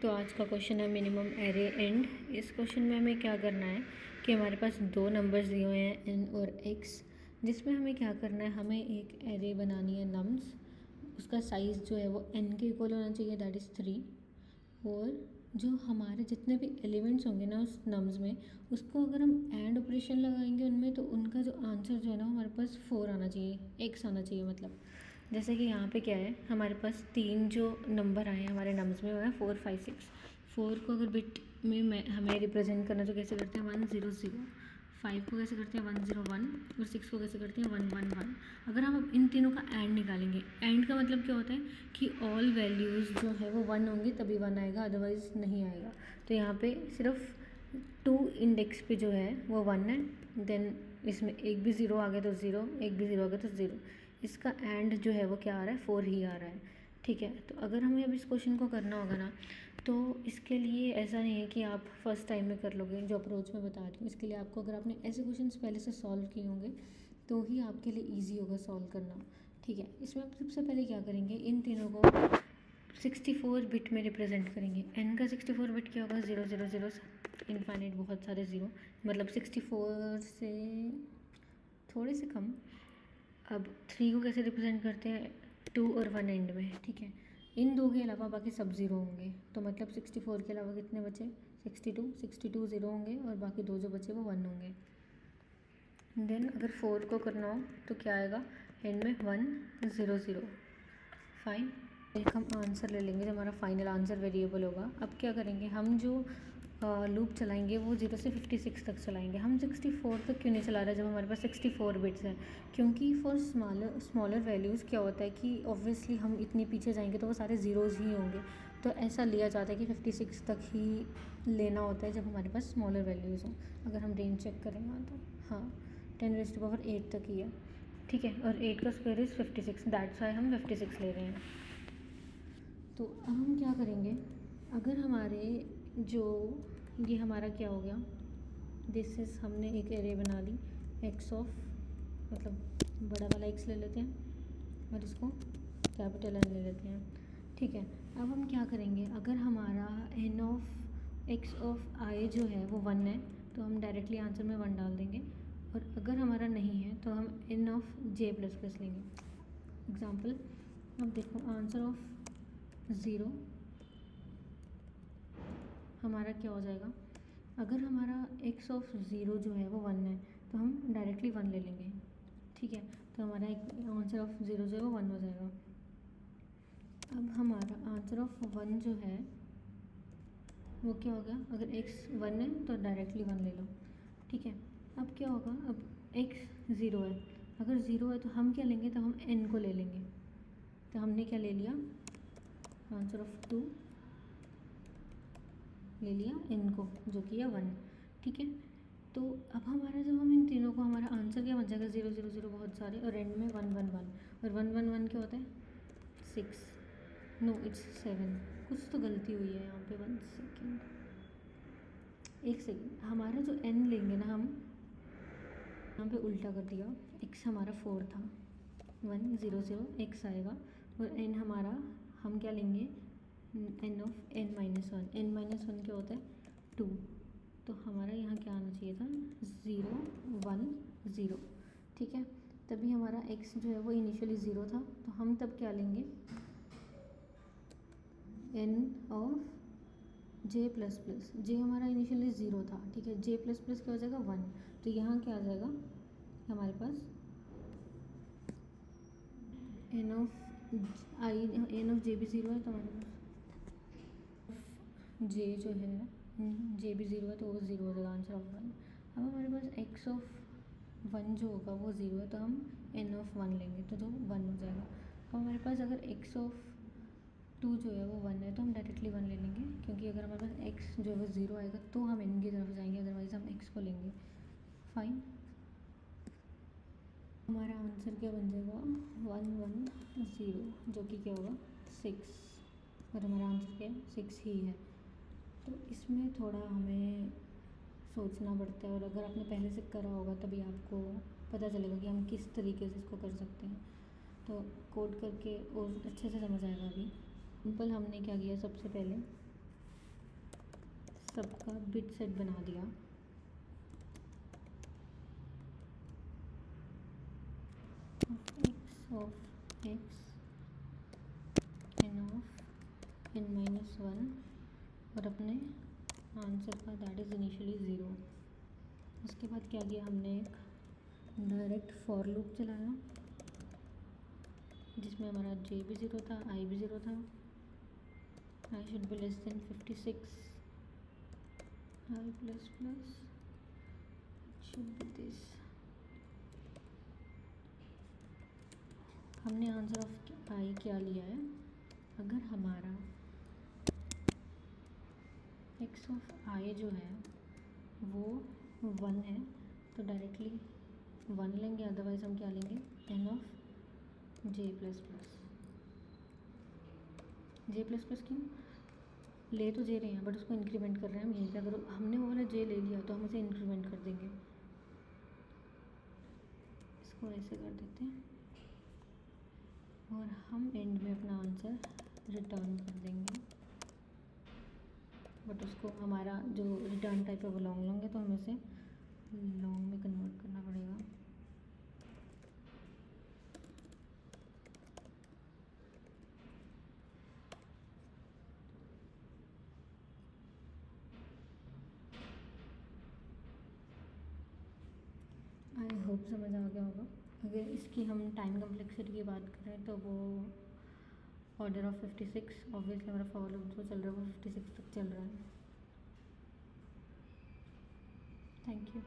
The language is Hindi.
तो आज का क्वेश्चन है मिनिमम एरे एंड। इस क्वेश्चन में हमें क्या करना है कि हमारे पास दो नंबर्स दिए हुए हैं n और x, जिसमें हमें क्या करना है, हमें एक एरे बनानी है नम्स। उसका साइज़ जो है वो n के इक्वल होना चाहिए, दैट इज़ 3। और जो हमारे जितने भी एलिमेंट्स होंगे ना उस नम्स में, उसको अगर हम एंड ऑपरेशन लगाएंगे उनमें, तो उनका जो आंसर जो है ना हमारे पास 4 आना चाहिए, x आना चाहिए। मतलब जैसे कि यहाँ पे क्या है, हमारे पास 3 जो नंबर आए हैं हमारे नम्स में वो है 4 5 6। 4 को अगर बिट में हमें रिप्रेजेंट करना तो कैसे करते हैं 1 0 0। 5 को कैसे करते हैं 1 0 1 और 6 को कैसे करते हैं 1 1 1। अगर हम अब इन तीनों का एंड निकालेंगे, एंड का मतलब क्या होता है कि ऑल वैल्यूज़ जो है वो 1 होंगी तभी 1 आएगा, अदरवाइज़ नहीं आएगा। तो यहाँ पे सिर्फ 2 इंडेक्स पे जो है वो 1 है, देन इसमें एक भी ज़ीरो आ गया तो ज़ीरो, एक भी ज़ीरो आ गया तो ज़ीरो। इसका एंड जो है वो क्या आ रहा है 4 ही आ रहा है। ठीक है, तो अगर हमें अब इस क्वेश्चन को करना होगा ना, तो इसके लिए ऐसा नहीं है कि आप फर्स्ट टाइम में कर लोगे। जो अप्रोच मैं बता रही हूँ, इसके लिए आपको, अगर आपने ऐसे क्वेश्चंस पहले से सॉल्व किए होंगे तो ही आपके लिए ईजी होगा सॉल्व करना। ठीक है, इसमें आप सबसे पहले क्या करेंगे, इन तीनों को 64 बिट में रिप्रेजेंट करेंगे। एन का 64 बिट क्या होगा 0 0 0 इनफाइनाइट, बहुत सारे ज़ीरो, मतलब 64 से थोड़े से कम। अब 3 को कैसे रिप्रेजेंट करते हैं 2 और 1 एंड में। ठीक है, इन दो के अलावा बाकी सब ज़ीरो होंगे, तो मतलब 64 के अलावा कितने बचे 62 ज़ीरो होंगे और बाकी दो जो बचे वो 1 होंगे। देन अगर 4 को करना हो तो क्या आएगा एंड में 1 0 0। फाइन, एक हम आंसर ले लेंगे जो हमारा फाइनल आंसर वेरिएबल होगा। अब क्या करेंगे, हम जो लूप चलाएंगे वो 0 से 56 तक चलाएंगे। हम 64 तक क्यों नहीं चला रहे जब हमारे पास 64 बिट्स हैं, क्योंकि फॉर स्मॉलर वैल्यूज़ क्या होता है कि ऑब्वियसली हम इतनी पीछे जाएंगे तो वो सारे ज़ीरोज़ ही होंगे। तो ऐसा लिया जाता है कि 56 तक ही लेना होता है जब हमारे पास स्मॉलर वैल्यूज़ हों। अगर हम रेंज चेक करें यहाँ तो हाँ 10⁻8 तक ही है। ठीक है, और 8 का स्क्वायर इज़ 56, दैट्स वाई हम 56 ले रहे हैं। तो अब हम क्या करेंगे, अगर हमारे जो ये हमारा क्या हो गया, दिस इज़, हमने एक एरे बना ली एक्स ऑफ, मतलब बड़ा वाला एक्स ले लेते हैं और इसको कैपिटल एन ले लेते हैं। ठीक है, अब हम क्या करेंगे, अगर हमारा एन ऑफ एक्स ऑफ आई जो है वो 1 है तो हम डायरेक्टली आंसर में 1 डाल देंगे, और अगर हमारा नहीं है तो हम n of j plus plus लेंगे। एग्ज़ाम्पल, अब देखो आंसर ऑफ 0 हमारा क्या हो जाएगा, अगर हमारा x ऑफ 0 जो है वो 1 है तो हम डायरेक्टली 1 ले लेंगे। ठीक है, तो हमारा एक आंसर ऑफ 0 जो है वो 1 हो जाएगा। अब हमारा आंसर ऑफ 1 जो है वो क्या हो गया, अगर x 1 है तो डायरेक्टली 1 ले लो। ठीक है, अब क्या होगा, अब x 0 है, अगर 0 है तो हम क्या लेंगे, तो हम n को ले लेंगे। तो हमने क्या ले लिया, आंसर ऑफ 2 ले लिया n को, जो कि है 1। ठीक है, तो अब हमारा जब हम इन तीनों को, हमारा आंसर क्या बन जाएगा 0 0 0 बहुत सारे, और एंड में 1 1 1, और 1 1 1 क्या होता है 6, नो इट्स 7। कुछ तो गलती हुई है यहाँ पे, 1 सेकेंड, 1 सेकेंड। हमारा जो n लेंगे ना, हम यहाँ पे उल्टा कर दिया, x हमारा 4 था, 1 0 0 x आएगा, और n हमारा, हम क्या लेंगे n of n minus 1। n minus 1 क्या होता है 2, तो हमारा यहाँ क्या आना चाहिए था 0 1 0। ठीक है, तभी हमारा x जो है वो इनिशियली 0 था, तो हम तब क्या लेंगे n of j plus plus. J हमारा इनिशियली 0 था, ठीक है, j प्लस प्लस क्या हो जाएगा 1, तो यहाँ क्या आ जाएगा हमारे पास n ऑफ j भी 0 है, तो हमारे पास जे जो है जे भी 0 है तो वो 0 हो जाएगा, आंसर ऑफ 1। अब हमारे पास x ऑफ 1 जो होगा वो 0 है, तो हम n ऑफ 1 लेंगे तो जो 1 हो जाएगा। अब हमारे पास अगर x ऑफ 2 जो है वो 1 है तो हम डायरेक्टली 1 ले लेंगे, क्योंकि अगर हमारे पास x जो है वो 0 आएगा तो हम n की तरफ जाएंगे, अदरवाइज़ हम x को लेंगे। फाइन, हमारा आंसर क्या बन जाएगा 1 1 0, जो कि क्या होगा 6, और हमारा आंसर क्या है 6 ही है। तो इसमें थोड़ा हमें सोचना पड़ता है, और अगर आपने पहले से करा होगा तभी आपको पता चलेगा कि हम किस तरीके से इसको कर सकते हैं। तो कोड करके और अच्छे से समझ आएगा। अभी सिंपल हमने क्या किया, सबसे पहले सबका बिट सेट बना दिया। Of x n of n minus one और अपने आंसर का दैट इज़ इनिशियली ज़ीरो। उसके बाद क्या किया हमने, एक डायरेक्ट फॉर लूप चलाया जिसमें हमारा जे भी ज़ीरो था, आई भी ज़ीरो था। I should be less than 56, I plus plus should be this. हमने आंसर ऑफ आई क्या लिया है, अगर हमारा एक्स ऑफ आई जो है वो 1 है तो डायरेक्टली 1 लेंगे, अदरवाइज़ हम क्या लेंगे, n of j plus plus. J plus plus क्यों ले तो जे रहे हैं बट उसको इंक्रीमेंट कर रहे हैं हम यहीं पे। अगर हमने वो वाला जे ले लिया तो हम उसे इंक्रीमेंट कर देंगे। इसको ऐसे कर देते हैं और हम एंड में अपना आंसर रिटर्न कर देंगे। बट उसको हमारा जो रिटर्न टाइप है वो लॉन्ग है तो हमें इसे लॉन्ग में कन्वर्ट करना पड़ेगा। आई होप समझ आ गया होगा। अगर इसकी हम टाइम कम्प्लेक्सिटी की बात करें तो वो ऑर्डर ऑफ 56, ऑब्वियसली हमारा फॉर लूप जो चल रहा है वो 56 तक चल रहा है। Thank you.